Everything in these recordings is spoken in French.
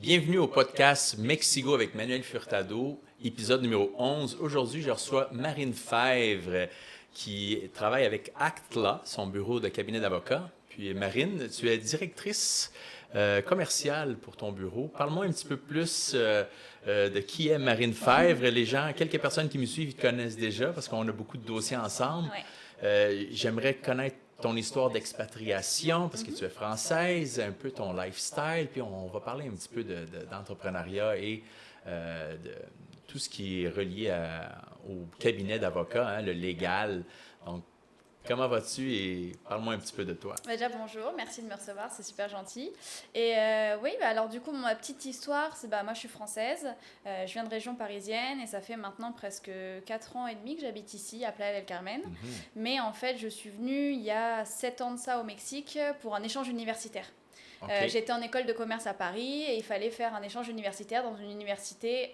Bienvenue au podcast Mexico avec Manuel Furtado, épisode numéro 11. Aujourd'hui, je reçois Marine Fèvre qui travaille avec Actla, son bureau de cabinet d'avocat. Puis Marine, tu es directrice commerciale pour ton bureau. Parle-moi un petit peu plus de qui est Marine Fèvre. Les gens, quelques personnes qui me suivent, ils te connaissent déjà parce qu'on a beaucoup de dossiers ensemble. J'aimerais connaître ton histoire d'expatriation, parce que tu es française, un peu ton lifestyle, puis on va parler un petit peu d'entrepreneuriat et de tout ce qui est relié au cabinet d'avocat, hein, le légal. Donc, comment vas-tu et parle-moi un petit peu de toi. Déjà, bonjour, merci de me recevoir, c'est super gentil. Et oui, alors du coup, ma petite histoire, c'est moi je suis française, je viens de région parisienne et ça fait maintenant presque 4 ans et demi que j'habite ici, à Playa del Carmen. Mais en fait, je suis venue il y a 7 ans de ça au Mexique pour un échange universitaire. Okay. J'étais en école de commerce à Paris et il fallait faire un échange universitaire dans une université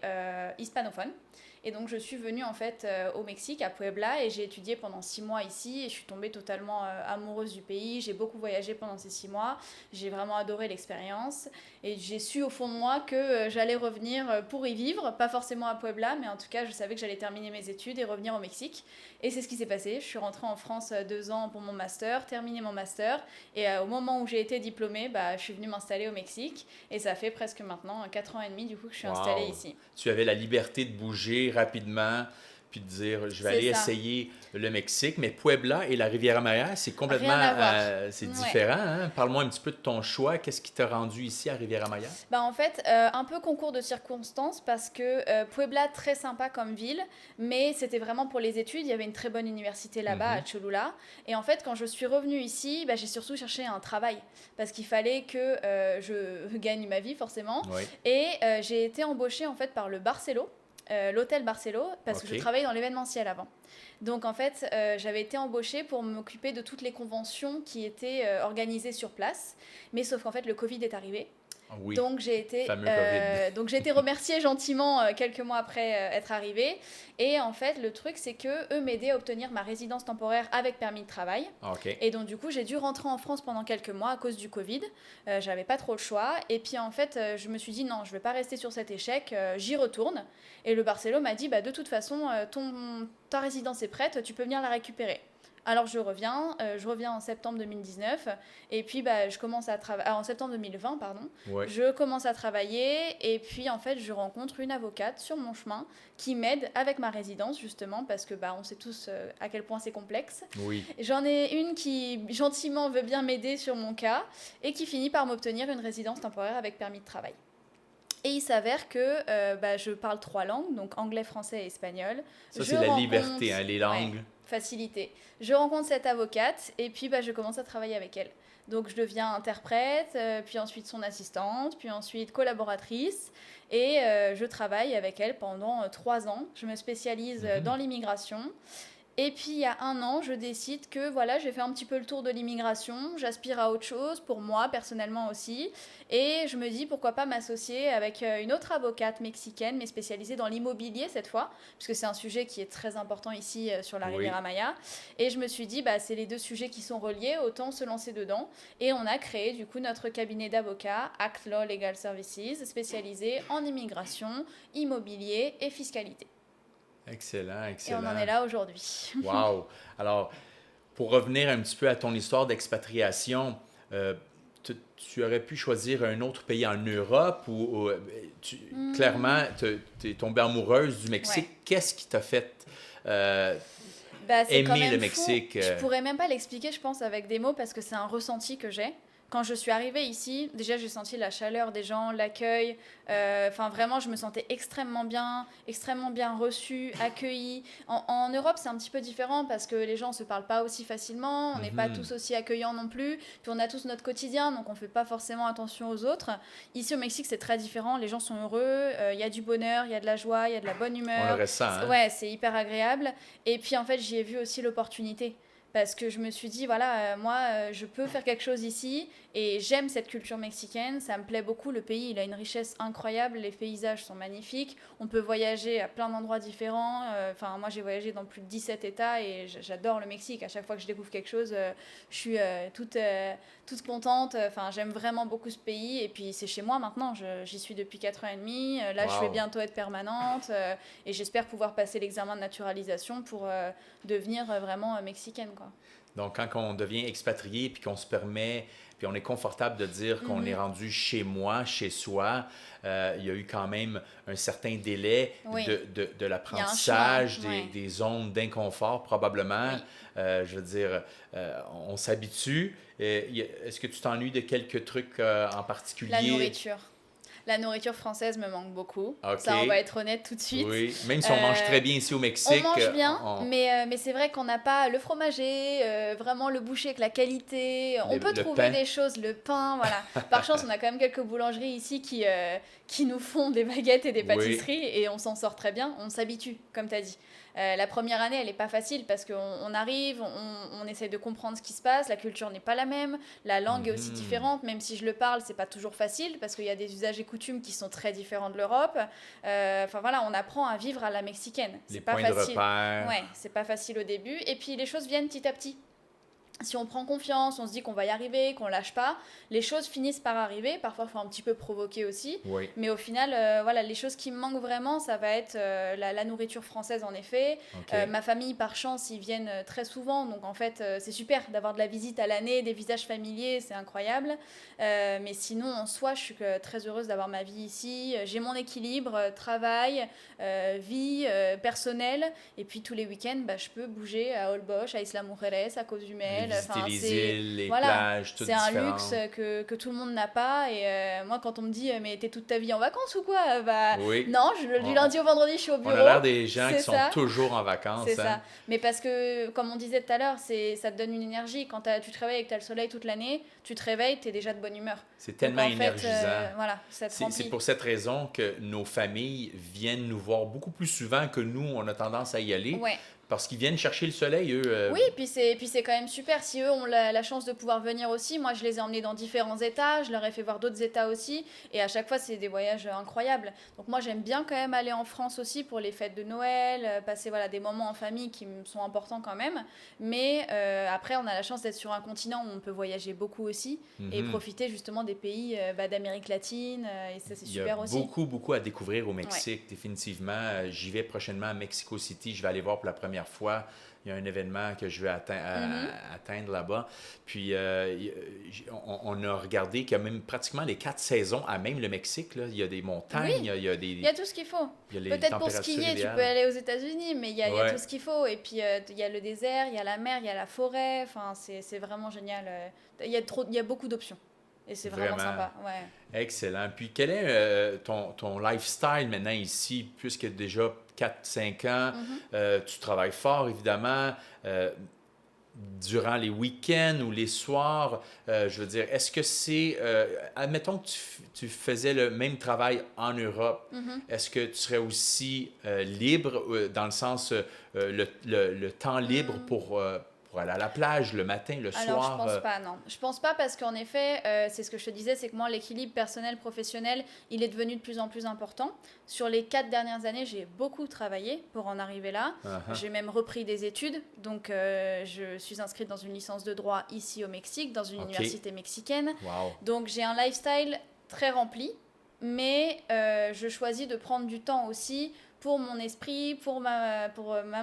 hispanophone. Et donc, je suis venue en fait au Mexique, à Puebla, et j'ai étudié pendant 6 mois ici. Et je suis tombée totalement amoureuse du pays. J'ai beaucoup voyagé pendant ces 6 mois. J'ai vraiment adoré l'expérience. Et j'ai su au fond de moi que j'allais revenir pour y vivre. Pas forcément à Puebla, mais en tout cas, je savais que j'allais terminer mes études et revenir au Mexique. Et c'est ce qui s'est passé. Je suis rentrée en France 2 ans pour mon master, terminé mon master. Et au moment où j'ai été diplômée, je suis venue m'installer au Mexique. Et ça fait presque maintenant 4 ans et demi du coup que je suis installée ici. Tu avais la liberté de bouger rapidement, puis de dire, je vais aller essayer le Mexique. Mais Puebla et la Riviera Maya, c'est complètement différent. Hein? Parle-moi un petit peu de ton choix. Qu'est-ce qui t'a rendu ici à Riviera Maya? En fait, un peu concours de circonstances parce que Puebla, très sympa comme ville, mais c'était vraiment pour les études. Il y avait une très bonne université là-bas, à Cholula. Et en fait, quand je suis revenue ici, j'ai surtout cherché un travail parce qu'il fallait que je gagne ma vie, forcément. Oui. Et j'ai été embauchée en fait par le Barcelo. L'hôtel Barcelo, parce que je travaillais dans l'événementiel avant. Donc en fait, j'avais été embauchée pour m'occuper de toutes les conventions qui étaient organisées sur place. Mais sauf qu'en fait, le Covid est arrivé. Oui, donc j'ai été remerciée gentiment quelques mois après être arrivée. Et en fait, le truc, c'est que eux m'aidaient à obtenir ma résidence temporaire avec permis de travail. Okay. Et donc du coup, j'ai dû rentrer en France pendant quelques mois à cause du Covid. J'avais pas trop le choix. Et puis en fait, je me suis dit non, je vais pas rester sur cet échec. J'y retourne. Et le Barcelo m'a dit de toute façon, ta résidence est prête, tu peux venir la récupérer. Alors je reviens en septembre 2019 et puis je commence à en septembre 2020 pardon. Ouais. Je commence à travailler et puis en fait je rencontre une avocate sur mon chemin qui m'aide avec ma résidence justement parce que on sait tous à quel point c'est complexe. Oui. J'en ai une qui gentiment veut bien m'aider sur mon cas et qui finit par m'obtenir une résidence temporaire avec permis de travail. Et il s'avère que je parle 3 langues, donc anglais, français et espagnol. Ça, c'est la liberté, hein, les langues. Ouais, facilité. Je rencontre cette avocate et puis je commence à travailler avec elle. Donc, je deviens interprète, puis ensuite son assistante, puis ensuite collaboratrice. Et je travaille avec elle pendant 3 ans. Je me spécialise dans l'immigration. Et puis, il y a 1 an, je décide que j'ai fait un petit peu le tour de l'immigration. J'aspire à autre chose, pour moi, personnellement aussi. Et je me dis, pourquoi pas m'associer avec une autre avocate mexicaine, mais spécialisée dans l'immobilier cette fois, puisque c'est un sujet qui est très important ici sur la Riviera Maya. Et je me suis dit, c'est les 2 sujets qui sont reliés, autant se lancer dedans. Et on a créé, du coup, notre cabinet d'avocats, Actla Legal Services, spécialisé en immigration, immobilier et fiscalité. Excellent, excellent. Et on en est là aujourd'hui. Wow! Alors, pour revenir un petit peu à ton histoire d'expatriation, tu aurais pu choisir un autre pays en Europe ou clairement, tu es tombée amoureuse du Mexique. Ouais. Qu'est-ce qui t'a fait aimer le Mexique? Je pourrais même pas l'expliquer, je pense, avec des mots parce que c'est un ressenti que j'ai. Quand je suis arrivée ici, déjà j'ai senti la chaleur des gens, l'accueil. Vraiment, je me sentais extrêmement bien reçue, accueillie. En Europe, c'est un petit peu différent parce que les gens ne se parlent pas aussi facilement. On n'est pas tous aussi accueillants non plus. Puis on a tous notre quotidien, donc on ne fait pas forcément attention aux autres. Ici au Mexique, c'est très différent. Les gens sont heureux, il y a du bonheur, il y a de la joie, il y a de la bonne humeur. On le ressent, hein? Ouais, c'est hyper agréable. Et puis en fait, j'y ai vu aussi l'opportunité. parce que je me suis dit, voilà, moi, je peux faire quelque chose ici et j'aime cette culture mexicaine, ça me plaît beaucoup. Le pays, il a une richesse incroyable, les paysages sont magnifiques, on peut voyager à plein d'endroits différents. Enfin, moi, j'ai voyagé dans plus de 17 États et j'adore le Mexique. À chaque fois que je découvre quelque chose, je suis toute contente. Enfin, j'aime vraiment beaucoup ce pays et puis c'est chez moi maintenant. J'y suis depuis 4 ans et demi. Là, je vais bientôt être permanente et j'espère pouvoir passer l'examen de naturalisation pour devenir vraiment mexicaine, quoi. Donc, quand on devient expatrié puis qu'on se permet, puis on est confortable de dire qu'on est rendu chez moi, chez soi, il y a eu quand même un certain délai de l'apprentissage, des zones d'inconfort probablement. Oui. Je veux dire, on s'habitue. Est-ce que tu t'ennuies de quelques trucs en particulier? La nourriture. La nourriture française me manque beaucoup. Okay. Ça, on va être honnête tout de suite. Oui, même si on mange très bien ici au Mexique. On mange bien, mais c'est vrai qu'on n'a pas le fromager, vraiment le boucher avec la qualité. On peut trouver des choses, le pain, voilà. Par chance, on a quand même quelques boulangeries ici qui nous font des baguettes et des pâtisseries et on s'en sort très bien. On s'habitue, comme tu as dit. La première année, elle n'est pas facile parce qu'on arrive, on essaye de comprendre ce qui se passe, la culture n'est pas la même, la langue est aussi différente, même si je le parle, c'est pas toujours facile parce qu'il y a des usages et coutumes qui sont très différents de l'Europe. Enfin voilà, on apprend à vivre à la mexicaine. C'est pas facile. De repère. Ouais, c'est pas facile au début. Et puis les choses viennent petit à petit. Si on prend confiance, on se dit qu'on va y arriver, qu'on lâche pas, les choses finissent par arriver. Parfois, il faut un petit peu provoquer aussi. Oui. Mais au final, voilà, les choses qui me manquent vraiment, ça va être la nourriture française, en effet. Okay. Ma famille, par chance, ils viennent très souvent. Donc, en fait, c'est super d'avoir de la visite à l'année, des visages familiers, c'est incroyable. Mais sinon, en soi, je suis très heureuse d'avoir ma vie ici. J'ai mon équilibre, travail, vie personnelle. Et puis, tous les week-ends, je peux bouger à Holbox, à Isla Mujeres, à Cozumel. Visiter les îles, les plages, toutes différentes. C'est un luxe que tout le monde n'a pas. Et moi, quand on me dit, mais t'es toute ta vie en vacances ou quoi? Non, du lundi au vendredi, je suis au bureau. On a l'air des gens qui sont toujours en vacances. C'est ça. Mais parce que, comme on disait tout à l'heure, ça te donne une énergie. Quand tu te réveilles et que tu as le soleil toute l'année, tu te réveilles, tu es déjà de bonne humeur. C'est tellement énergisant. Voilà, c'est pour cette raison que nos familles viennent nous voir beaucoup plus souvent que nous, on a tendance à y aller. Ouais. Parce qu'ils viennent chercher le soleil, eux. Oui, puis c'est quand même super. Si eux ont la chance de pouvoir venir aussi, moi je les ai emmenés dans différents États, je leur ai fait voir d'autres États aussi, et à chaque fois c'est des voyages incroyables. Donc moi j'aime bien quand même aller en France aussi pour les fêtes de Noël, passer des moments en famille qui me sont importants quand même. Mais après on a la chance d'être sur un continent où on peut voyager beaucoup aussi et profiter justement des pays d'Amérique latine, et ça c'est super aussi. Il y a beaucoup à découvrir au Mexique, définitivement. J'y vais prochainement à Mexico City, je vais aller voir pour la première fois. Il y a un événement que je veux atteindre là-bas. Puis, on a regardé qu'il y a même pratiquement les 4 saisons à même le Mexique. Là. Il y a des montagnes, il y a tout ce qu'il faut. Peut-être pour skier, tu peux aller aux États-Unis, mais il y a tout ce qu'il faut. Et puis, il y a le désert, il y a la mer, il y a la forêt. Enfin, c'est vraiment génial. Il y a beaucoup d'options. Et c'est vraiment sympa. Ouais. Excellent. Puis, quel est ton lifestyle maintenant ici, puisque déjà 4-5 ans, tu travailles fort, évidemment, durant les week-ends ou les soirs. Je veux dire, est-ce que c'est... admettons que tu faisais le même travail en Europe, est-ce que tu serais aussi libre, dans le sens, le temps libre pour aller à la plage le matin, le soir? Alors, je pense pas, non. Je pense pas parce qu'en effet, c'est ce que je te disais, c'est que moi, l'équilibre personnel-professionnel, il est devenu de plus en plus important. Sur les 4 dernières années, j'ai beaucoup travaillé pour en arriver là. J'ai même repris des études. Donc, je suis inscrite dans une licence de droit ici au Mexique, dans une université mexicaine. Wow. Donc, j'ai un lifestyle très rempli, mais je choisis de prendre du temps aussi pour mon esprit, pour ma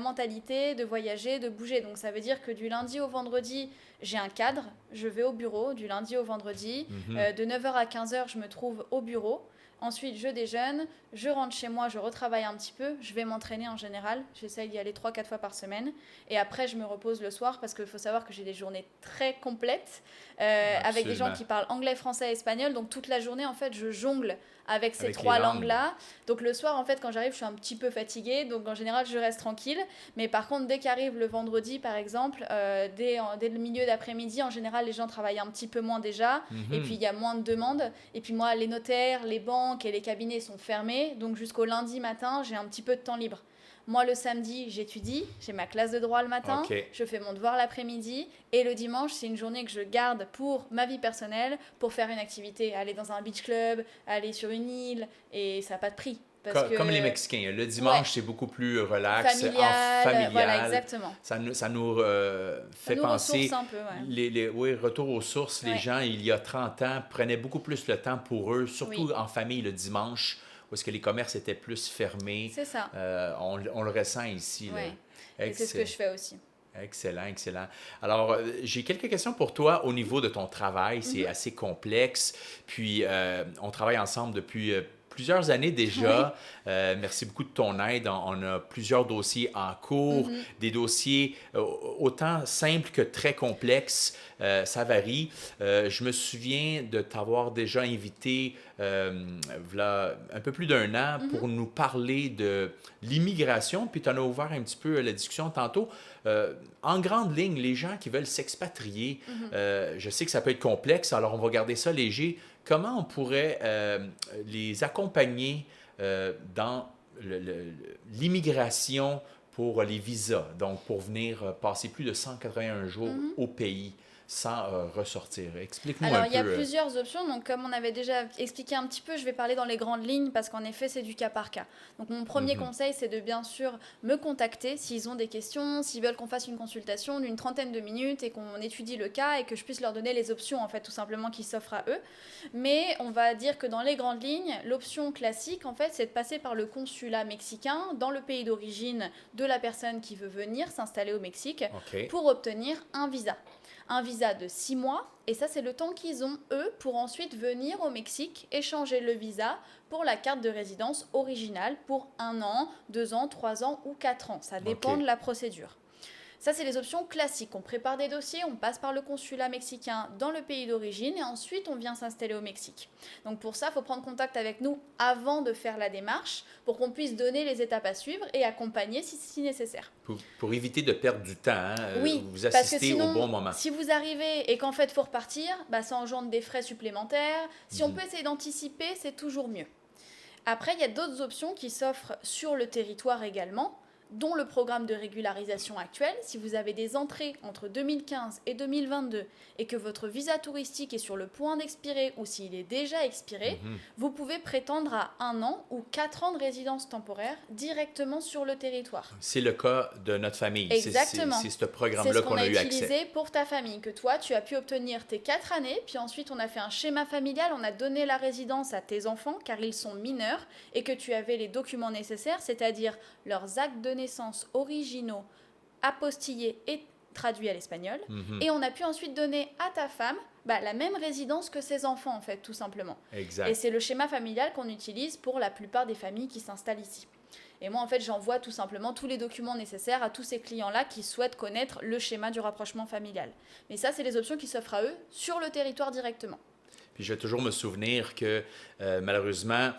mentalité, de voyager, de bouger. Donc ça veut dire que du lundi au vendredi, j'ai un cadre, je vais au bureau, du lundi au vendredi. De 9h à 15h, je me trouve au bureau. Ensuite, je déjeune, je rentre chez moi, je retravaille un petit peu, je vais m'entraîner en général, j'essaye d'y aller 3-4 fois par semaine. Et après, je me repose le soir parce qu'il faut savoir que j'ai des journées très complètes avec des gens qui parlent anglais, français, espagnol. Donc toute la journée, en fait, je jongle avec ces 3 langues-là. Donc le soir, en fait, quand j'arrive, je suis un petit peu fatiguée. Donc en général, je reste tranquille. Mais par contre, dès qu'arrive le vendredi, par exemple, dès le milieu d'après-midi, en général, les gens travaillent un petit peu moins déjà. Et puis, il y a moins de demandes. Et puis moi, les notaires, les banques et les cabinets sont fermés. Donc jusqu'au lundi matin, j'ai un petit peu de temps libre. Moi, le samedi, j'étudie, j'ai ma classe de droit le matin, je fais mon devoir l'après-midi, et le dimanche, c'est une journée que je garde pour ma vie personnelle, pour faire une activité, aller dans un beach club, aller sur une île, et ça n'a pas de prix. Comme les Mexicains. Le dimanche, c'est beaucoup plus relax, familial. Voilà, exactement. Ça nous fait penser... un peu, oui, retour aux sources. Les gens, il y a 30 ans, prenaient beaucoup plus le temps pour eux, surtout en famille le dimanche, où est-ce que les commerces étaient plus fermés. C'est ça. On le ressent ici. Oui, et c'est ce que je fais aussi. Excellent, excellent. Alors, j'ai quelques questions pour toi au niveau de ton travail. C'est assez complexe. Puis, on travaille ensemble depuis plusieurs années déjà. Merci beaucoup de ton aide. On a plusieurs dossiers en cours, des dossiers autant simples que très complexes. Ça varie. Je me souviens de t'avoir déjà invité voilà, un peu plus d'1 an pour nous parler de l'immigration. Puis tu en as ouvert un petit peu la discussion tantôt. En grande ligne, les gens qui veulent s'expatrier, je sais que ça peut être complexe, alors on va garder ça léger. Comment on pourrait les accompagner dans l'immigration pour les visas, donc pour venir passer plus de 181 jours au pays sans ressortir? Explique-nous un peu. Alors, il y a plusieurs options. Donc, comme on avait déjà expliqué un petit peu, je vais parler dans les grandes lignes parce qu'en effet, c'est du cas par cas. Donc, mon premier conseil, c'est de bien sûr me contacter s'ils ont des questions, s'ils veulent qu'on fasse une consultation d'une 30aine de minutes et qu'on étudie le cas et que je puisse leur donner les options, en fait, tout simplement qui s'offrent à eux. Mais on va dire que dans les grandes lignes, l'option classique, en fait, c'est de passer par le consulat mexicain dans le pays d'origine de la personne qui veut venir s'installer au Mexique pour obtenir un visa. Un visa de 6 mois, et ça c'est le temps qu'ils ont, eux, pour ensuite venir au Mexique et changer le visa pour la carte de résidence originale pour 1 an, 2 ans, 3 ans ou 4 ans. Ça dépend de la procédure. Ça, c'est les options classiques. On prépare des dossiers, on passe par le consulat mexicain dans le pays d'origine et ensuite on vient s'installer au Mexique. Donc pour ça, il faut prendre contact avec nous avant de faire la démarche pour qu'on puisse donner les étapes à suivre et accompagner si nécessaire. Pour éviter de perdre du temps, oui, vous assistez parce que sinon, au bon moment. Si vous arrivez et qu'en fait il faut repartir, ça engendre des frais supplémentaires. Si on peut essayer d'anticiper, c'est toujours mieux. Après, il y a d'autres options qui s'offrent sur le territoire également, dont le programme de régularisation actuel. Si vous avez des entrées entre 2015 et 2022 et que votre visa touristique est sur le point d'expirer ou s'il est déjà expiré, vous pouvez prétendre à 1 an ou 4 ans de résidence temporaire directement sur le territoire. C'est le cas de notre famille. Exactement. C'est ce programme-là qu'on a eu accès. C'est ce qu'on a utilisé pour ta famille, que toi, tu as pu obtenir tes 4 années, puis ensuite on a fait un schéma familial, on a donné la résidence à tes enfants car ils sont mineurs et que tu avais les documents nécessaires, c'est-à-dire leurs actes de naissance originaux, apostillés et traduits à l'espagnol. Et on a pu ensuite donner à ta femme la même résidence que ses enfants, en fait, tout simplement. Exact. Et c'est le schéma familial qu'on utilise pour la plupart des familles qui s'installent ici. Et moi, en fait, j'envoie tout simplement tous les documents nécessaires à tous ces clients-là qui souhaitent connaître le schéma du rapprochement familial. Mais ça, c'est les options qui s'offrent à eux sur le territoire directement. Puis je vais toujours me souvenir que malheureusement,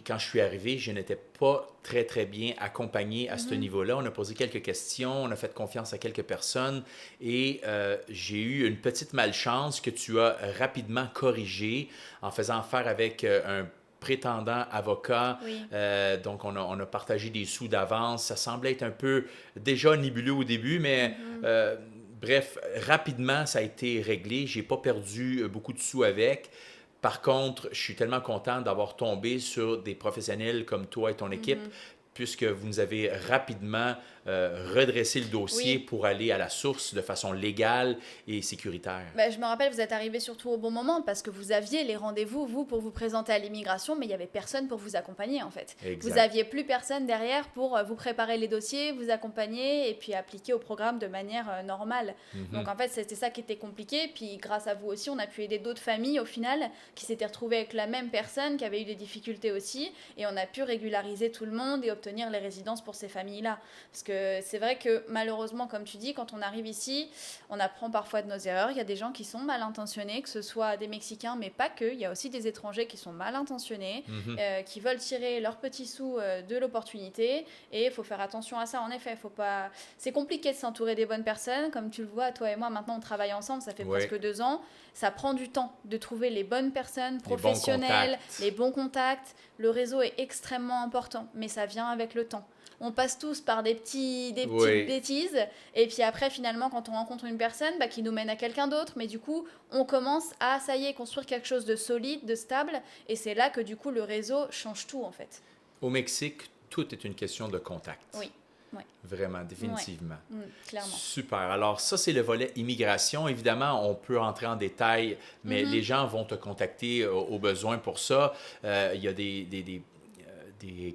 quand je suis arrivé, je n'étais pas très, très bien accompagné à ce niveau-là. On a posé quelques questions, on a fait confiance à quelques personnes et j'ai eu une petite malchance que tu as rapidement corrigée en faisant affaire avec un prétendant avocat. Oui. Donc, on a partagé des sous d'avance. Ça semblait être un peu déjà nébuleux au début, mais... Bref, rapidement, ça a été réglé. Je n'ai pas perdu beaucoup de sous avec. Par contre, je suis tellement content d'avoir tombé sur des professionnels comme toi et ton équipe, puisque vous nous avez rapidement redressé le dossier pour aller à la source de façon légale et sécuritaire. Je me rappelle, vous êtes arrivé surtout au bon moment parce que vous aviez les rendez-vous, vous, pour vous présenter à l'immigration, mais il n'y avait personne pour vous accompagner, en fait. Exact. Vous n'aviez plus personne derrière pour vous préparer les dossiers, vous accompagner et puis appliquer au programme de manière normale. Donc, en fait, c'était ça qui était compliqué. Puis, grâce à vous aussi, on a pu aider d'autres familles, au final, qui s'étaient retrouvées avec la même personne, qui avait eu des difficultés aussi. Et on a pu régulariser tout le monde et obtenir les résidences pour ces familles-là. Parce que c'est vrai que malheureusement, comme tu dis, quand on arrive ici, on apprend parfois de nos erreurs. Il y a des gens qui sont mal intentionnés, que ce soit des Mexicains, mais pas que. Il y a aussi des étrangers qui sont mal intentionnés, qui veulent tirer leurs petits sous de l'opportunité. Et il faut faire attention à ça, en effet. Faut pas... C'est compliqué de s'entourer des bonnes personnes. Comme tu le vois, toi et moi, maintenant, on travaille ensemble. Ça fait presque 2 ans. Ça prend du temps de trouver les bonnes personnes professionnelles, les bons contacts. Le réseau est extrêmement important, mais ça vient avec le temps. on passe tous par des petites Oui. bêtises. Et puis après, finalement, quand on rencontre une personne qui nous mène à quelqu'un d'autre, mais du coup, on commence à, ça y est, construire quelque chose de solide, de stable. Et c'est là que du coup, le réseau change tout, en fait. Au Mexique, tout est une question de contact. Oui. Ouais. Vraiment, définitivement. Ouais. Clairement. Super. Alors, ça, c'est le volet immigration. Évidemment, on peut entrer en détail, mais les gens vont te contacter au besoin pour ça. Il y a des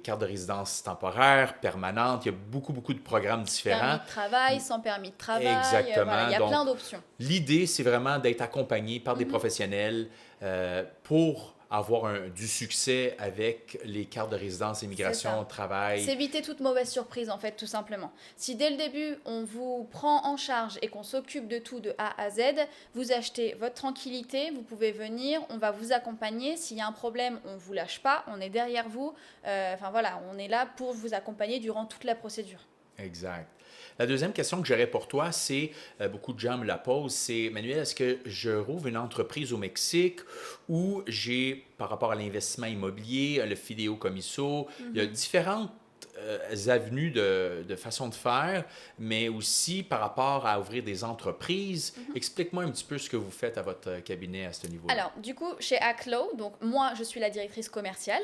cartes de résidence temporaires, permanentes. Il y a beaucoup, beaucoup de programmes différents. Permis de travail, sans permis de travail. Exactement. Voilà, il y a Donc, plein d'options. L'idée, c'est vraiment d'être accompagné par des professionnels pour avoir du succès avec les cartes de résidence, immigration, travail. C'est éviter toute mauvaise surprise, en fait, tout simplement. Si dès le début, on vous prend en charge et qu'on s'occupe de tout de A à Z, vous achetez votre tranquillité, vous pouvez venir, on va vous accompagner. S'il y a un problème, on ne vous lâche pas, on est derrière vous. Enfin voilà, on est là pour vous accompagner durant toute la procédure. Exact. La deuxième question que j'aurais pour toi, c'est, beaucoup de gens me la posent, c'est, Manuel, est-ce que je rouvre une entreprise au Mexique ou j'ai, par rapport à l'investissement immobilier, le fidéo-commisso, il y a différentes avenues de façon de faire, mais aussi par rapport à ouvrir des entreprises. Explique-moi un petit peu ce que vous faites à votre cabinet à ce niveau-là. Alors, du coup, chez Aclo, donc moi, je suis la directrice commerciale.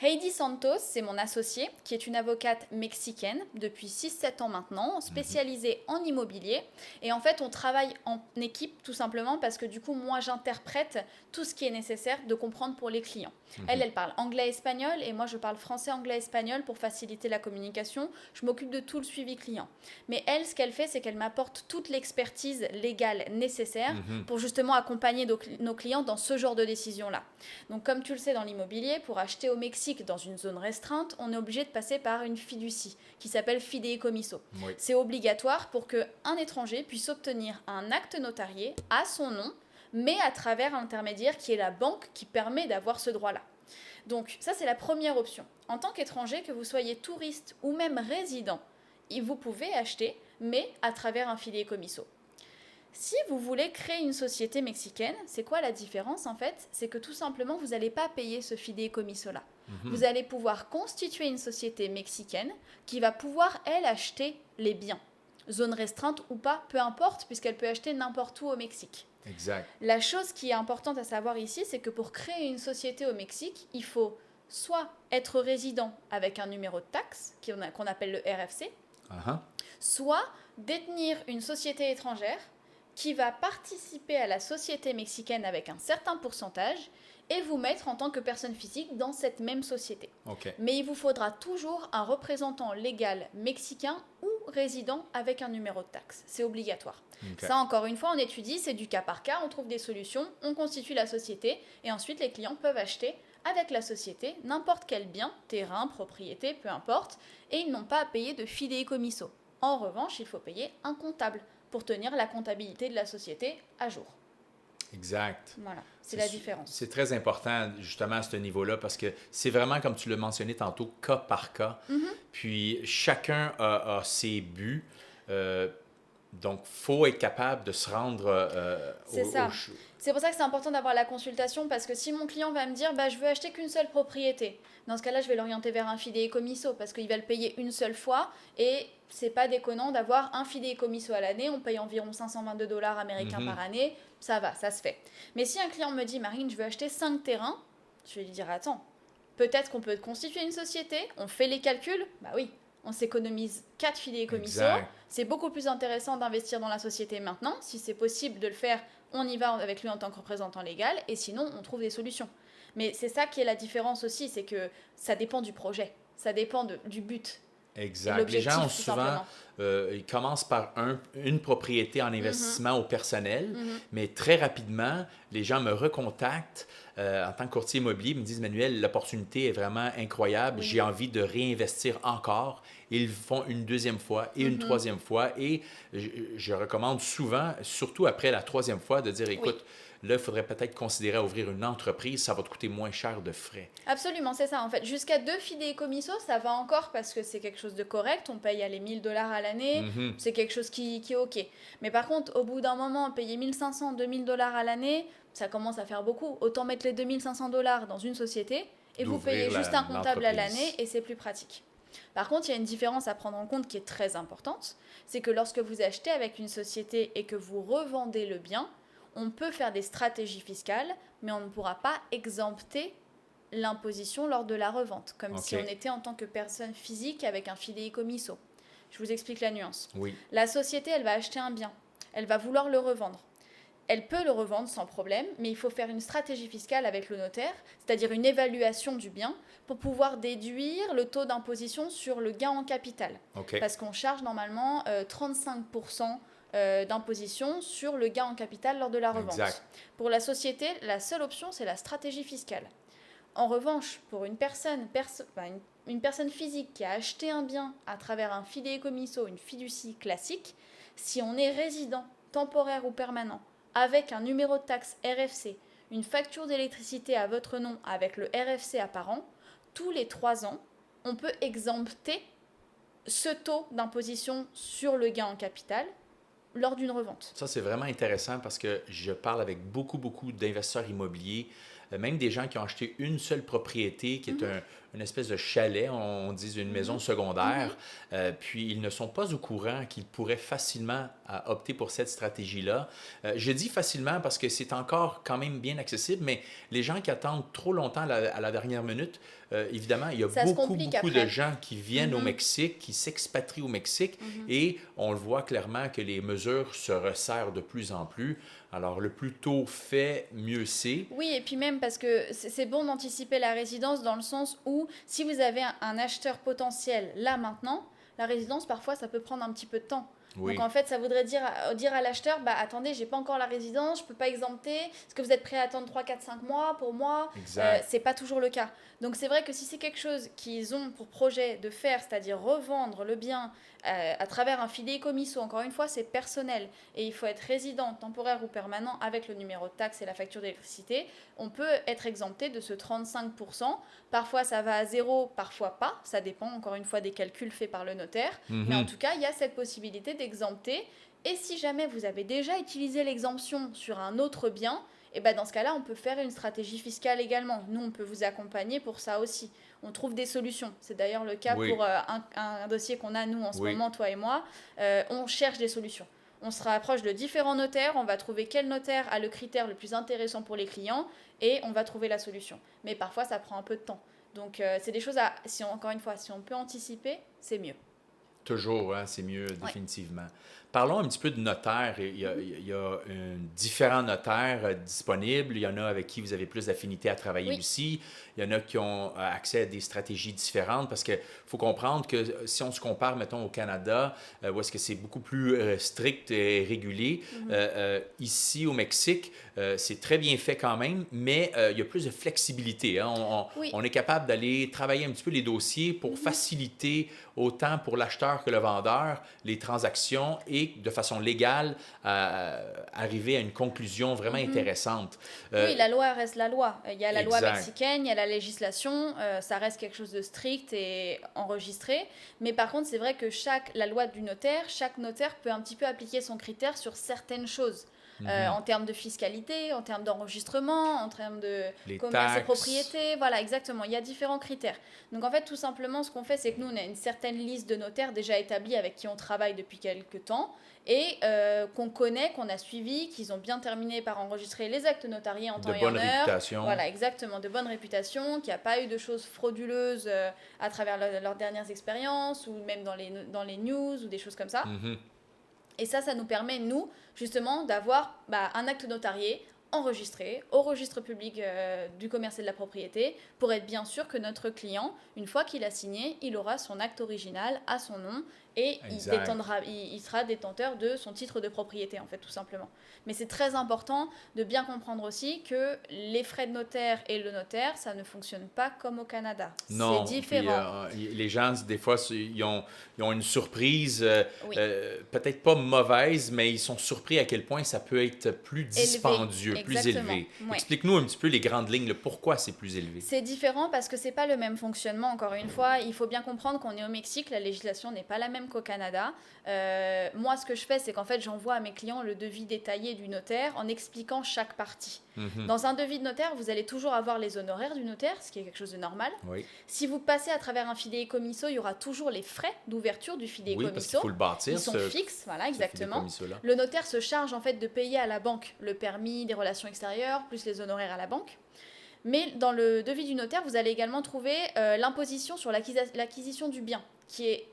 Heidi Santos, c'est mon associée, qui est une avocate mexicaine depuis 6-7 ans maintenant, spécialisée en immobilier. Et en fait, on travaille en équipe tout simplement parce que du coup, moi, j'interprète tout ce qui est nécessaire de comprendre pour les clients. Elle parle anglais-espagnol et moi, je parle français-anglais-espagnol pour faciliter la communication. Je m'occupe de tout le suivi client. Mais elle, ce qu'elle fait, c'est qu'elle m'apporte toute l'expertise légale nécessaire pour justement accompagner nos clients dans ce genre de décision-là. Donc, comme tu le sais, dans l'immobilier, pour acheter au Mexique dans une zone restreinte, on est obligé de passer par une fiducie qui s'appelle fideicomiso. Oui. C'est obligatoire pour qu'un étranger puisse obtenir un acte notarié à son nom, mais à travers un intermédiaire qui est la banque qui permet d'avoir ce droit-là. Donc ça, c'est la première option. En tant qu'étranger, que vous soyez touriste ou même résident, vous pouvez acheter, mais à travers un fideicomiso. Si vous voulez créer une société mexicaine, c'est quoi la différence en fait? C'est que tout simplement, vous n'allez pas payer ce fideicomiso-là. Vous allez pouvoir constituer une société mexicaine qui va pouvoir, elle, acheter les biens. Zone restreinte ou pas, peu importe, puisqu'elle peut acheter n'importe où au Mexique. Exact. La chose qui est importante à savoir ici, c'est que pour créer une société au Mexique, il faut soit être résident avec un numéro de taxe, qu'on appelle le RFC, soit détenir une société étrangère qui va participer à la société mexicaine avec un certain pourcentage et vous mettre en tant que personne physique dans cette même société. Okay. Mais il vous faudra toujours un représentant légal mexicain ou résident avec un numéro de taxe. C'est obligatoire. Okay. Ça, encore une fois, on étudie, c'est du cas par cas, on trouve des solutions, on constitue la société et ensuite les clients peuvent acheter avec la société n'importe quel bien, terrain, propriété, peu importe, et ils n'ont pas à payer de fideicomiso. En revanche, il faut payer un comptable pour tenir la comptabilité de la société à jour. Exact. Voilà, c'est la différence. C'est très important, justement, à ce niveau-là, parce que c'est vraiment, comme tu l'as mentionné tantôt, cas par cas. Puis, chacun a ses buts. Donc, il faut être capable de se rendre C'est ça. C'est pour ça que c'est important d'avoir la consultation, parce que si mon client va me dire « je veux acheter qu'une seule propriété », dans ce cas-là, je vais l'orienter vers un fideicomiso, parce qu'il va le payer une seule fois, et c'est pas déconnant d'avoir un fideicomiso à l'année, on paye environ 522 $ américains par année, ça va, ça se fait. Mais si un client me dit « Marine, je veux acheter 5 terrains », je vais lui dire « Attends, peut-être qu'on peut constituer une société, on fait les calculs ?» Bah oui, on s'économise 4 fideicomiso. C'est beaucoup plus intéressant d'investir dans la société maintenant. Si c'est possible de le faire, on y va avec lui en tant que représentant légal. Et sinon, on trouve des solutions. Mais c'est ça qui est la différence aussi, c'est que ça dépend du projet. Ça dépend du but. Exact. Les gens ont souvent, ils commencent par une propriété en investissement au personnel, mais très rapidement, les gens me recontactent en tant que courtier immobilier, me disent « Manuel, l'opportunité est vraiment incroyable, j'ai envie de réinvestir encore ». Ils le font une deuxième fois et une troisième fois. Et je recommande souvent, surtout après la troisième fois, de dire « Écoute, là, il faudrait peut-être considérer à ouvrir une entreprise, ça va te coûter moins cher de frais. » Absolument, c'est ça en fait. Jusqu'à 2 fideicomiso, ça va encore parce que c'est quelque chose de correct. On paye les 1 000 $ à l'année, c'est quelque chose qui est OK. Mais par contre, au bout d'un moment, payer 1 500, 2 000 $ à l'année, ça commence à faire beaucoup. Autant mettre les 2 500 $ dans une société et vous payez juste un comptable à l'année et c'est plus pratique. Par contre, il y a une différence à prendre en compte qui est très importante, c'est que lorsque vous achetez avec une société et que vous revendez le bien, on peut faire des stratégies fiscales, mais on ne pourra pas exempter l'imposition lors de la revente, comme si on était en tant que personne physique avec un fideikommisso. Je vous explique la nuance. Oui. La société, elle va acheter un bien, elle va vouloir le revendre. Elle peut le revendre sans problème, mais il faut faire une stratégie fiscale avec le notaire, c'est-à-dire une évaluation du bien, pour pouvoir déduire le taux d'imposition sur le gain en capital. Parce qu'on charge normalement 35% d'imposition sur le gain en capital lors de la revente. Exact. Pour la société, la seule option, c'est la stratégie fiscale. En revanche, pour une personne physique qui a acheté un bien à travers un fideikommisso, une fiducie classique, si on est résident, temporaire ou permanent, avec un numéro de taxe RFC, une facture d'électricité à votre nom avec le RFC apparent, tous les 3 ans, on peut exempter ce taux d'imposition sur le gain en capital lors d'une revente. Ça, c'est vraiment intéressant parce que je parle avec beaucoup d'investisseurs immobiliers, même des gens qui ont acheté une seule propriété qui est une espèce de chalet, on dit une maison secondaire, puis ils ne sont pas au courant qu'ils pourraient facilement opter pour cette stratégie-là. Je dis facilement parce que c'est encore quand même bien accessible, mais les gens qui attendent trop longtemps à la dernière minute, évidemment, il y a beaucoup de gens qui viennent au Mexique, qui s'expatrient au Mexique, et on le voit clairement que les mesures se resserrent de plus en plus. Alors, le plus tôt fait, mieux c'est. Oui, et puis même parce que c'est bon d'anticiper la résidence dans le sens où si vous avez un acheteur potentiel là maintenant, la résidence, parfois, ça peut prendre un petit peu de temps. Oui. Donc en fait, ça voudrait dire à l'acheteur, attendez, j'ai pas encore la résidence, je peux pas exempter, est-ce que vous êtes prêt à attendre 3, 4, 5 mois pour moi? C'est pas toujours le cas. Donc c'est vrai que si c'est quelque chose qu'ils ont pour projet de faire, c'est-à-dire revendre le bien à travers un fideikommisso, encore une fois, c'est personnel et il faut être résident, temporaire ou permanent avec le numéro de taxe et la facture d'électricité, on peut être exempté de ce 35%. Parfois ça va à 0, parfois pas, ça dépend encore une fois des calculs faits par le notaire, mais en tout cas, il y a cette possibilité d'exempter. Et si jamais vous avez déjà utilisé l'exemption sur un autre bien, et dans ce cas-là, on peut faire une stratégie fiscale également. Nous, on peut vous accompagner pour ça aussi. On trouve des solutions. C'est d'ailleurs le cas pour un dossier qu'on a, nous, en ce moment, toi et moi. On cherche des solutions. On se rapproche de différents notaires. On va trouver quel notaire a le critère le plus intéressant pour les clients et on va trouver la solution. Mais parfois, ça prend un peu de temps. Donc, c'est des choses encore une fois, si on peut anticiper, c'est mieux. Toujours, hein, c'est mieux, définitivement. Parlons un petit peu de notaires. Il y a différents notaires disponibles. Il y en a avec qui vous avez plus d'affinité à travailler aussi. Il y en a qui ont accès à des stratégies différentes parce qu'il faut comprendre que si on se compare, mettons, au Canada, où est-ce que c'est beaucoup plus strict et régulé, ici au Mexique, c'est très bien fait quand même, mais il y a plus de flexibilité. Hein. On est capable d'aller travailler un petit peu les dossiers pour faciliter autant pour l'acheteur que le vendeur les transactions et de façon légale arriver à une conclusion vraiment intéressante. Oui, la loi reste la loi. Il y a la loi mexicaine, il y a la législation, ça reste quelque chose de strict et enregistré. Mais par contre, c'est vrai que la loi du notaire, chaque notaire peut un petit peu appliquer son critère sur certaines choses. En termes de fiscalité, en termes d'enregistrement, en termes de commerce et propriété. Voilà, exactement. Il y a différents critères. Donc, en fait, tout simplement, ce qu'on fait, c'est que nous, on a une certaine liste de notaires déjà établis avec qui on travaille depuis quelques temps et qu'on connaît, qu'on a suivi, qu'ils ont bien terminé par enregistrer les actes notariés en temps et en heure. De bonne réputation. Voilà, exactement, de bonne réputation, qu'il n'y a pas eu de choses frauduleuses à travers leurs dernières expériences ou même dans les news ou des choses comme ça. Et ça nous permet, nous, justement, d'avoir un acte notarié enregistré au registre public du commerce et de la propriété pour être bien sûr que notre client, une fois qu'il a signé, il aura son acte original à son nom et il sera détenteur de son titre de propriété, en fait, tout simplement. Mais c'est très important de bien comprendre aussi que les frais de notaire et le notaire, ça ne fonctionne pas comme au Canada. Non, c'est différent. Puis, les gens, des fois, ils ont une surprise, peut-être pas mauvaise, mais ils sont surpris à quel point ça peut être plus dispendieux, plus élevé. Oui. Explique-nous un petit peu les grandes lignes, pourquoi c'est plus élevé. C'est différent parce que c'est pas le même fonctionnement, encore une fois. Il faut bien comprendre qu'on est au Mexique, la législation n'est pas la même même qu'au Canada. Moi, ce que je fais, c'est qu'en fait, j'envoie à mes clients le devis détaillé du notaire en expliquant chaque partie. Dans un devis de notaire, vous allez toujours avoir les honoraires du notaire, ce qui est quelque chose de normal. Oui. Si vous passez à travers un fideikommisso, il y aura toujours les frais d'ouverture du fideikommisso. Oui, parce qu'il faut le bâtir. Ils sont fixes, voilà, exactement. fideikommisso-là. Le notaire se charge en fait de payer à la banque le permis des relations extérieures, plus les honoraires à la banque. Mais dans le devis du notaire, vous allez également trouver l'imposition sur l'acquisition du bien, qui est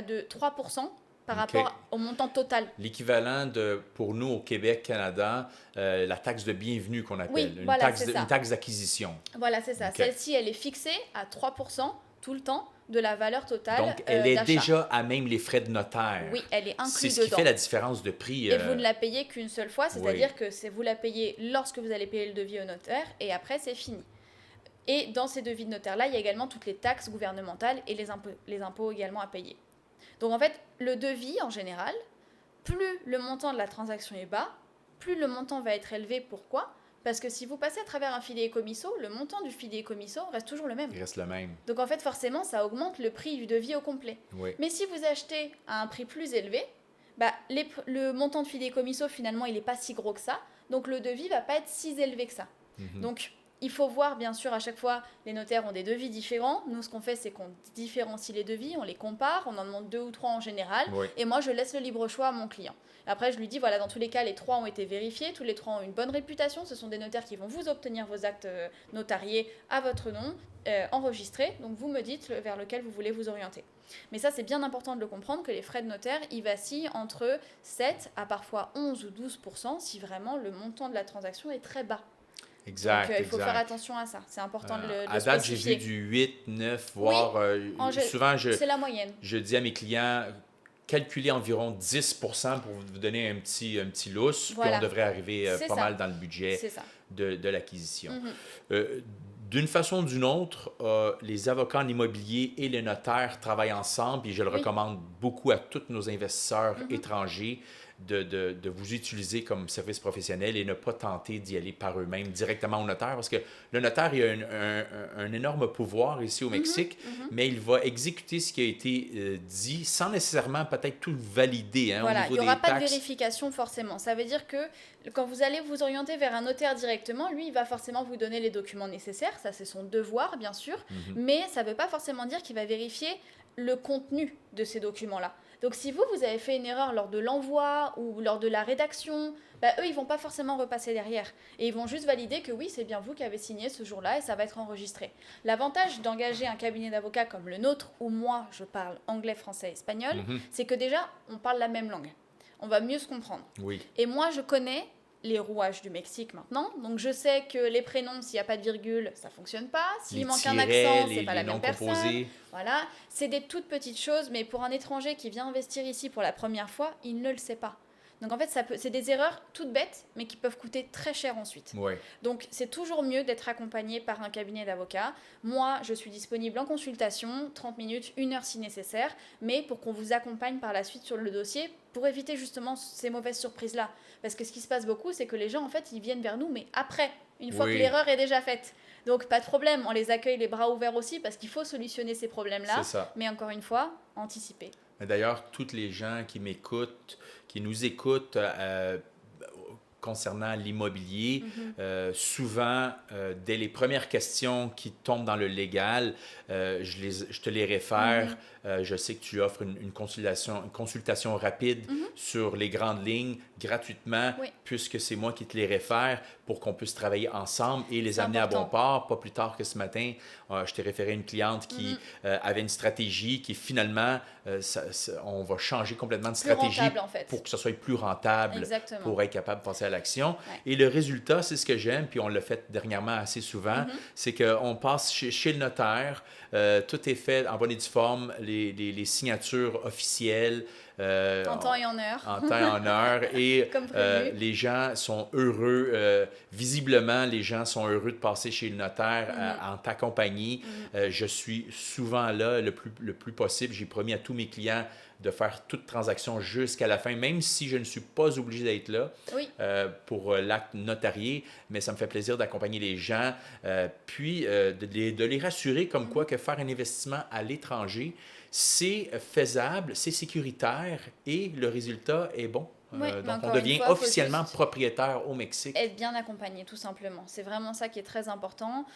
de 3% par rapport au montant total. L'équivalent de, pour nous au Québec, Canada, la taxe de bienvenue qu'on appelle, Oui, voilà, une taxe d'acquisition. Voilà, c'est ça. Okay. Celle-ci, elle est fixée à 3% tout le temps de la valeur totale Donc, elle est d'achat. déjà à même les frais de notaire. Oui, elle est incluse dedans. C'est ce qui fait la différence de prix. Et vous ne la payez qu'une seule fois, c'est-à-dire oui. que vous la payez lorsque vous allez payer le devis au notaire et après, c'est fini. Et dans ces devis de notaire-là, il y a également toutes les taxes gouvernementales et les impôts également à payer. Donc en fait, le devis, en général, plus le montant de la transaction est bas, plus le montant va être élevé. Pourquoi ? Parce que si vous passez à travers un fideikommisso, le montant du fideikommisso reste toujours le même. Il reste le même. Donc en fait, forcément, ça augmente le prix du devis au complet. Oui. Mais si vous achetez à un prix plus élevé, le montant de fideikommisso, finalement, il n'est pas si gros que ça. Donc le devis ne va pas être si élevé que ça. Donc il faut voir, bien sûr, à chaque fois, les notaires ont des devis différents. Nous, ce qu'on fait, c'est qu'on différencie les devis, on les compare, on en demande 2 ou 3 en général. Oui. Et moi, je laisse le libre choix à mon client. Après, je lui dis, voilà, dans tous les cas, les 3 ont été vérifiés, tous les 3 ont une bonne réputation. Ce sont des notaires qui vont vous obtenir vos actes notariés à votre nom, enregistrés. Donc, vous me dites vers lequel vous voulez vous orienter. Mais ça, c'est bien important de le comprendre, que les frais de notaire, ils vacillent entre 7 à parfois 11 ou 12% si vraiment le montant de la transaction est très bas. Exact. Donc, il faut faire attention à ça. C'est important de le à date, j'ai vu du 8, 9, voire souvent, c'est la moyenne. Je dis à mes clients, calculez environ 10% pour vous donner un petit lousse, puis on devrait arriver pas mal dans le budget de l'acquisition. D'une façon ou d'une autre, les avocats en immobilier et les notaires travaillent ensemble, et je le recommande beaucoup à tous nos investisseurs étrangers de vous utiliser comme service professionnel et ne pas tenter d'y aller par eux-mêmes directement au notaire, parce que le notaire il a un énorme pouvoir ici au Mexique, mais il va exécuter ce qui a été dit sans nécessairement peut-être tout valider. Voilà, au niveau il n'y aura des pas taxes. de vérification forcément. Ça veut dire que quand vous allez vous orienter vers un notaire directement, lui, il va forcément vous donner les documents nécessaires. Ça, c'est son devoir, bien sûr. Mais ça ne veut pas forcément dire qu'il va vérifier le contenu de ces documents-là. Donc, si vous avez fait une erreur lors de l'envoi ou lors de la rédaction, eux, ils ne vont pas forcément repasser derrière. Et ils vont juste valider que oui, c'est bien vous qui avez signé ce jour-là et ça va être enregistré. L'avantage d'engager un cabinet d'avocats comme le nôtre, où moi, je parle anglais, français, espagnol, c'est que déjà, on parle la même langue. On va mieux se comprendre. Oui. Et moi, je connais les rouages du Mexique maintenant. Donc, je sais que les prénoms, s'il n'y a pas de virgule, ça ne fonctionne pas. S'il manque un accent, ce n'est pas la même personne. Voilà. C'est des toutes petites choses, mais pour un étranger qui vient investir ici pour la première fois, il ne le sait pas. Donc, en fait, c'est des erreurs toutes bêtes, mais qui peuvent coûter très cher ensuite. Oui. Donc, c'est toujours mieux d'être accompagné par un cabinet d'avocats. Moi, je suis disponible en consultation, 30 minutes, 1 heure si nécessaire, mais pour qu'on vous accompagne par la suite sur le dossier, pour éviter justement ces mauvaises surprises-là. Parce que ce qui se passe beaucoup, c'est que les gens, en fait, ils viennent vers nous, mais après, une fois que l'erreur est déjà faite. Donc, pas de problème, on les accueille les bras ouverts aussi, parce qu'il faut solutionner ces problèmes-là. C'est ça. Mais encore une fois, anticiper. D'ailleurs, toutes les gens qui m'écoutent, qui nous écoutent concernant l'immobilier, souvent, dès les premières questions qui tombent dans le légal, je te les réfère. Je sais que tu offres une consultation rapide sur les grandes lignes gratuitement, puisque c'est moi qui te les réfère pour qu'on puisse travailler ensemble et les amener à bon port. Pas plus tard que ce matin, je t'ai référé une cliente qui avait une stratégie qui finalement, on va changer complètement de stratégie rentable, en fait, pour que ce soit plus rentable. Exactement. Pour être capable de passer à l'action. Ouais. Et le résultat, c'est ce que j'aime, puis on l'a fait dernièrement assez souvent, c'est qu'on passe chez le notaire, tout est fait en bonne et due forme, les signatures officielles. En temps et en heure. En temps et en heure. Et les gens sont heureux. Visiblement, les gens sont heureux de passer chez le notaire en ta compagnie. Je suis souvent là le plus possible. J'ai promis à tous mes clients de faire toute transaction jusqu'à la fin, même si je ne suis pas obligé d'être là Oui. pour l'acte notarié, mais ça me fait plaisir d'accompagner les gens, puis de les rassurer comme quoi que faire un investissement à l'étranger, c'est faisable, c'est sécuritaire et le résultat est bon. Oui, mais Donc, on encore une devient fois, faut officiellement juste propriétaire au Mexique. être bien accompagné, tout simplement. C'est vraiment ça qui est très important.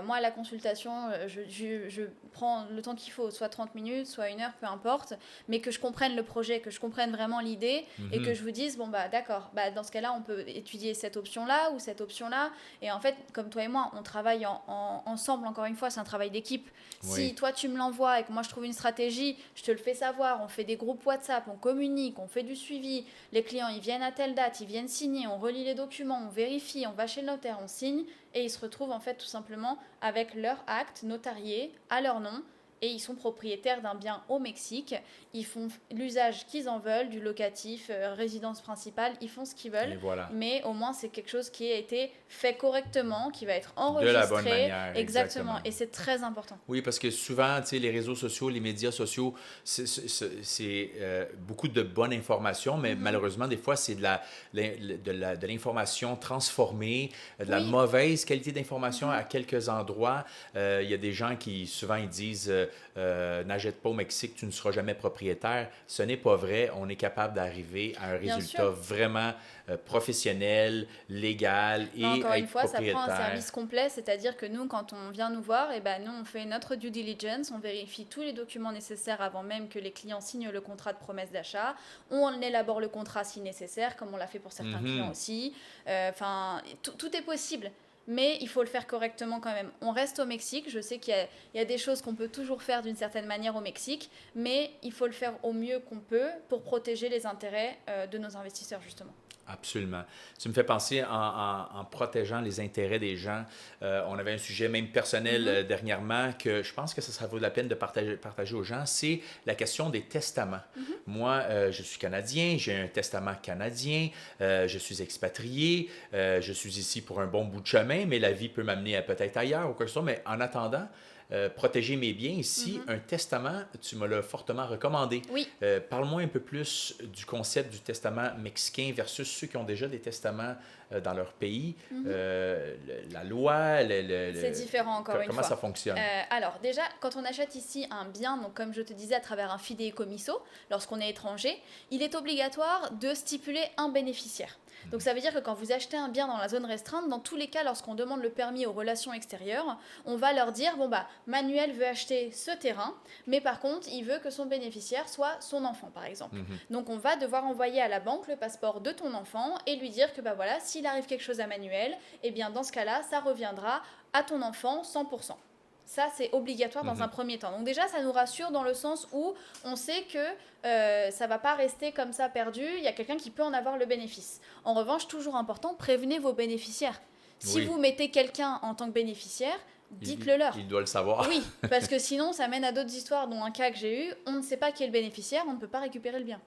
Moi, à la consultation, je prends le temps qu'il faut, soit 30 minutes, soit 1 heure, peu importe, mais que je comprenne le projet, que je comprenne vraiment l'idée et que je vous dise, bon, bah d'accord, bah, dans ce cas-là, on peut étudier cette option-là ou cette option-là. Et en fait, comme toi et moi, on travaille ensemble, encore une fois, c'est un travail d'équipe. Oui. Si toi, tu me l'envoies et que moi, je trouve une stratégie, je te le fais savoir, on fait des groupes WhatsApp, on communique, on fait du suivi, les clients, ils viennent à telle date, ils viennent signer, on relit les documents, on vérifie, on va chez le notaire, on signe, et ils se retrouvent en fait tout simplement avec leur acte notarié à leur nom, et ils sont propriétaires d'un bien au Mexique. Ils font l'usage qu'ils en veulent, du locatif, résidence principale, ils font ce qu'ils veulent, Et voilà. mais au moins c'est quelque chose qui a été fait correctement, qui va être De enregistré. la bonne manière. Exactement, et c'est très important. Oui, parce que souvent, tu sais, les réseaux sociaux, les médias sociaux, c'est beaucoup de bonnes informations, mais malheureusement, des fois, c'est de l'information transformée, de la Oui. mauvaise qualité d'information à quelques endroits. Il y a des gens qui, souvent, ils disent n'achète pas au Mexique, tu ne seras jamais propriétaire. Ce n'est pas vrai. On est capable d'arriver à un Bien résultat sûr. vraiment professionnel, légal et Encore une être fois, ça prend un propriétaire. service complet, c'est-à-dire que nous, quand on vient nous voir, eh ben, nous, on fait notre due diligence, on vérifie tous les documents nécessaires avant même que les clients signent le contrat de promesse d'achat. On élabore le contrat si nécessaire, comme on l'a fait pour certains clients aussi. Enfin, tout est possible. Mais il faut le faire correctement quand même. On reste au Mexique. Je sais qu'il y a des choses qu'on peut toujours faire d'une certaine manière au Mexique, mais il faut le faire au mieux qu'on peut pour protéger les intérêts de nos investisseurs, justement. Absolument. Tu me fais penser en protégeant les intérêts des gens. On avait un sujet même personnel dernièrement que je pense que ça vaut la peine de partager aux gens. C'est la question des testaments. Moi, je suis Canadien, j'ai un testament canadien, je suis expatrié, je suis ici pour un bon bout de chemin, mais la vie peut m'amener à peut-être ailleurs ou quoi que ce soit. Mais en attendant, protéger mes biens ici, un testament, tu me l'as fortement recommandé. Oui. Parle-moi un peu plus du concept du testament mexicain versus ceux qui ont déjà des testaments dans leur pays. La loi, c'est différent encore une fois. Comment ça fonctionne? Alors déjà, quand on achète ici un bien, donc comme je te disais, à travers un fideikommisso, lorsqu'on est étranger, il est obligatoire de stipuler un bénéficiaire. Donc ça veut dire que quand vous achetez un bien dans la zone restreinte, dans tous les cas, lorsqu'on demande le permis aux relations extérieures, on va leur dire, bon bah, Manuel veut acheter ce terrain, mais par contre, il veut que son bénéficiaire soit son enfant, par exemple. Donc on va devoir envoyer à la banque le passeport de ton enfant et lui dire que bah voilà, s'il arrive quelque chose à Manuel, eh bien dans ce cas-là, ça reviendra à ton enfant 100%. Ça, c'est obligatoire dans un premier temps. Donc déjà, ça nous rassure dans le sens où on sait que ça ne va pas rester comme ça perdu. Il y a quelqu'un qui peut en avoir le bénéfice. En revanche, toujours important, prévenez vos bénéficiaires. Si vous mettez quelqu'un en tant que bénéficiaire, dites-le leur. Il doit le savoir. Oui, parce que sinon, ça mène à d'autres histoires, dont un cas que j'ai eu. On ne sait pas qui est le bénéficiaire, on ne peut pas récupérer le bien.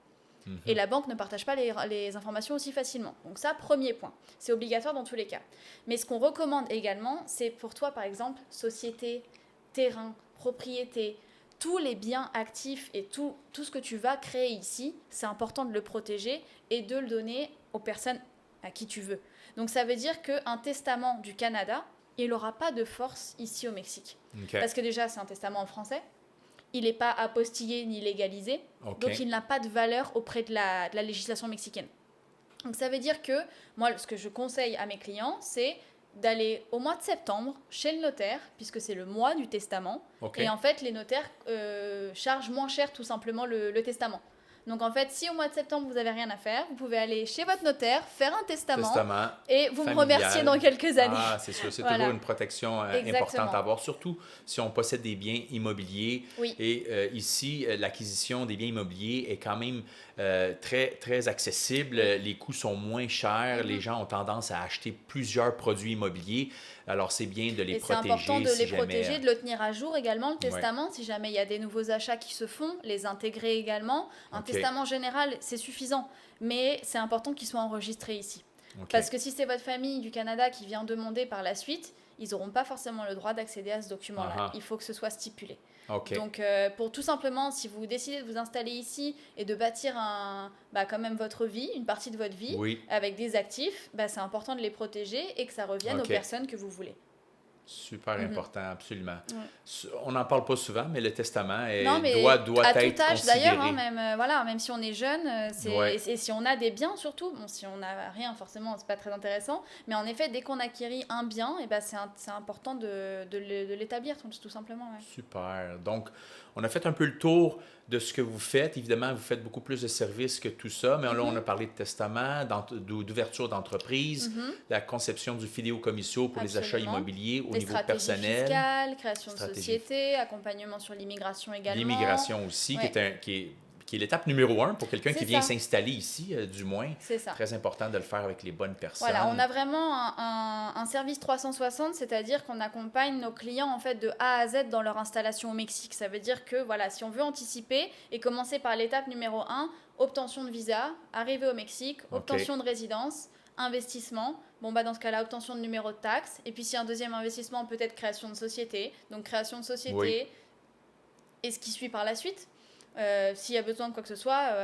Et la banque ne partage pas les informations aussi facilement. Donc ça, premier point. C'est obligatoire dans tous les cas. Mais ce qu'on recommande également, c'est pour toi, par exemple, société, terrain, propriété, tous les biens actifs et tout ce que tu vas créer ici, c'est important de le protéger et de le donner aux personnes à qui tu veux. Donc ça veut dire qu'un testament du Canada, il n'aura pas de force ici au Mexique. Okay. Parce que déjà, c'est un testament en français. Il n'est pas apostillé ni légalisé, donc il n'a pas de valeur auprès de la législation mexicaine. Donc ça veut dire que moi, ce que je conseille à mes clients, c'est d'aller au mois de septembre chez le notaire, puisque c'est le mois du testament, et en fait les notaires chargent moins cher tout simplement le testament. Donc en fait, si au mois de septembre vous n'avez rien à faire, vous pouvez aller chez votre notaire, faire un testament et vous familial. me remercier dans quelques années. Ah, c'est sûr, c'est toujours une protection importante à avoir, surtout si on possède des biens immobiliers. Oui. Et ici, l'acquisition des biens immobiliers est quand même très, très accessible. Les coûts sont moins chers. Les gens ont tendance à acheter plusieurs produits immobiliers. Alors, c'est bien de les protéger. C'est important de les protéger, de le tenir à jour également, le testament. Si jamais il y a des nouveaux achats qui se font, les intégrer également. Un testament général, c'est suffisant, mais c'est important qu'il soit enregistré ici. Parce que si c'est votre famille du Canada qui vient demander par la suite, ils n'auront pas forcément le droit d'accéder à ce document-là. Ah ah. Il faut que ce soit stipulé. OK. Donc, pour tout simplement, si vous décidez de vous installer ici et de bâtir quand même votre vie, une partie de votre vie, Oui. avec des actifs, c'est important de les protéger et que ça revienne aux OK. personnes que vous voulez. Super important, absolument. Ouais. On n'en parle pas souvent, mais le testament Non, mais doit à être tout âge considéré. d'ailleurs, même si on est jeune, Ouais. et si on a des biens surtout, bon, si on n'a rien forcément, c'est pas très intéressant, mais en effet, dès qu'on acquérit un bien, c'est important de l'établir tout simplement. Ouais. Super. Donc, on a fait un peu le tour de ce que vous faites. Évidemment, vous faites beaucoup plus de services que tout ça, mais là, on a parlé de testament, d'ouverture d'entreprise, la conception du fidéocommisso pour les achats Absolument. immobiliers au Les niveau stratégies personnel. fiscales, création de Stratégie. société, accompagnement sur l'immigration également. L'immigration aussi, Ouais. qui est l'étape numéro 1 pour quelqu'un qui C'est vient ça. s'installer ici, du moins. C'est ça. Très important de le faire avec les bonnes personnes. Voilà, on a vraiment un service 360, c'est-à-dire qu'on accompagne nos clients en fait de A à Z dans leur installation au Mexique. Ça veut dire que voilà, si on veut anticiper et commencer par l'étape numéro 1, obtention de visa, arrivée au Mexique, obtention de résidence, investissement. Bon, dans ce cas-là, obtention de numéro de taxe. Et puis, si un deuxième investissement, peut-être création de société. Donc, création de société Oui. et ce qui suit par la suite. S'il y a besoin de quoi que ce soit,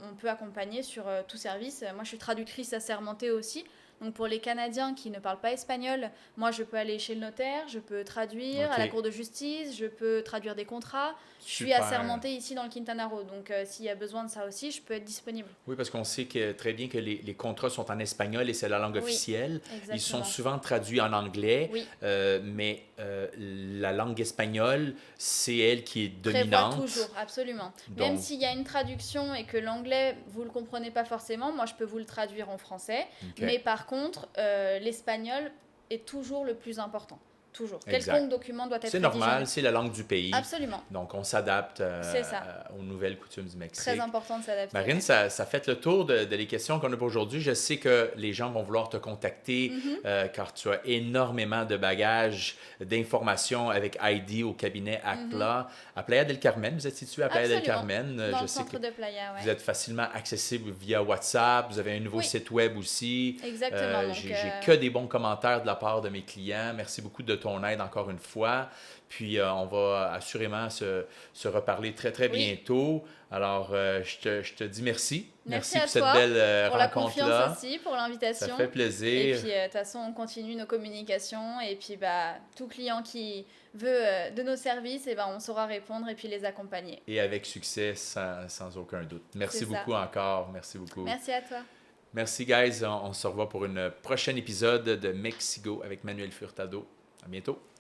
on peut accompagner sur tout service. Moi, je suis traductrice assermentée aussi. Donc, pour les Canadiens qui ne parlent pas espagnol, moi, je peux aller chez le notaire, je peux traduire à la Cour de justice, je peux traduire des contrats. Je suis assermentée ici dans le Quintana Roo. Donc, s'il y a besoin de ça aussi, je peux être disponible. Oui, parce qu'on sait très bien que les contrats sont en espagnol et c'est la langue officielle. Exactement. Ils sont souvent traduits en anglais, Oui. mais la langue espagnole, c'est elle qui est dominante. Prévoit toujours, absolument. Donc, même s'il y a une traduction et que l'anglais, vous ne le comprenez pas forcément, moi, je peux vous le traduire en français. OK. Mais par contre, l'espagnol est toujours le plus important. Toujours. Exact. Quelconque document doit être c'est rédigé. normal, c'est la langue du pays. Absolument. Donc, on s'adapte C'est ça. aux nouvelles coutumes du Mexique. Très important de s'adapter. Marine, ça fait le tour de les questions qu'on a pour aujourd'hui. Je sais que les gens vont vouloir te contacter car tu as énormément de bagages, d'informations avec Heidi au cabinet Actla. À Playa del Carmen, vous êtes situé à Playa del Carmen. Dans je le sais centre que de Playa, ouais. vous êtes facilement accessible via WhatsApp. Vous avez un nouveau site web aussi. Exactement. Donc, j'ai que des bons commentaires de la part de mes clients. Merci beaucoup de ton aide encore une fois. Puis, on va assurément se reparler très, très bientôt. Alors, je te dis merci. Merci à pour toi, cette belle pour la rencontre-là. confiance aussi, pour l'invitation. Ça fait plaisir. Et puis, de toute façon, on continue nos communications. Et puis, tout client qui veut de nos services, on saura répondre et puis les accompagner. Et avec succès, sans aucun doute. Merci C'est beaucoup encore. Merci beaucoup. Merci à toi. Merci, guys. On se revoit pour un prochain épisode de Mexigo avec Manuel Furtado. À bientôt.